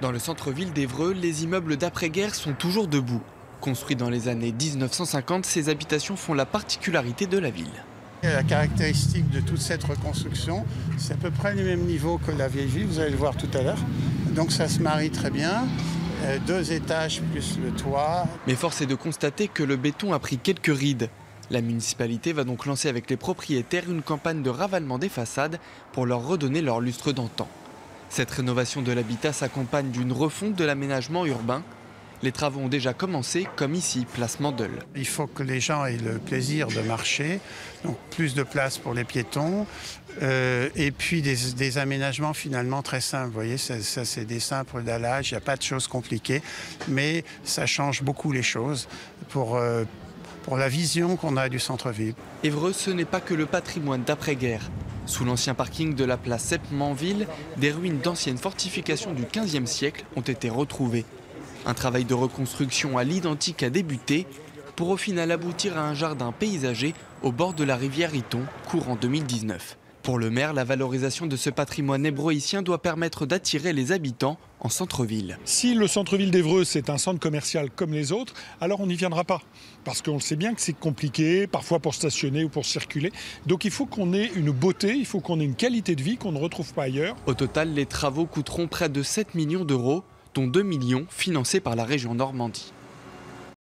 Dans le centre-ville d'Évreux, les immeubles d'après-guerre sont toujours debout. Construits dans les années 1950, ces habitations font la particularité de la ville. La caractéristique de toute cette reconstruction, c'est à peu près les mêmes niveaux que la vieille ville, vous allez le voir tout à l'heure. Donc ça se marie très bien, 2 étages plus le toit. Mais force est de constater que le béton a pris quelques rides. La municipalité va donc lancer avec les propriétaires une campagne de ravalement des façades pour leur redonner leur lustre d'antan. Cette rénovation de l'habitat s'accompagne d'une refonte de l'aménagement urbain. Les travaux ont déjà commencé, comme ici, place Mandel. Il faut que les gens aient le plaisir de marcher, donc plus de place pour les piétons, et puis des aménagements finalement très simples. Vous voyez, ça c'est des simples dallages, il n'y a pas de choses compliquées, mais ça change beaucoup les choses pour la vision qu'on a du centre-ville. Évreux, ce n'est pas que le patrimoine d'après-guerre. Sous l'ancien parking de la place Sepp-Manville, des ruines d'anciennes fortifications du XVe siècle ont été retrouvées. Un travail de reconstruction à l'identique a débuté pour au final aboutir à un jardin paysager au bord de la rivière Iton, courant 2019. Pour le maire, la valorisation de ce patrimoine hébroïcien doit permettre d'attirer les habitants en centre-ville. Si le centre-ville d'Évreux, c'est un centre commercial comme les autres, alors on n'y viendra pas. Parce qu'on le sait bien que c'est compliqué, parfois pour stationner ou pour circuler. Donc il faut qu'on ait une beauté, il faut qu'on ait une qualité de vie qu'on ne retrouve pas ailleurs. Au total, les travaux coûteront près de 7 millions d'euros, dont 2 millions financés par la région Normandie.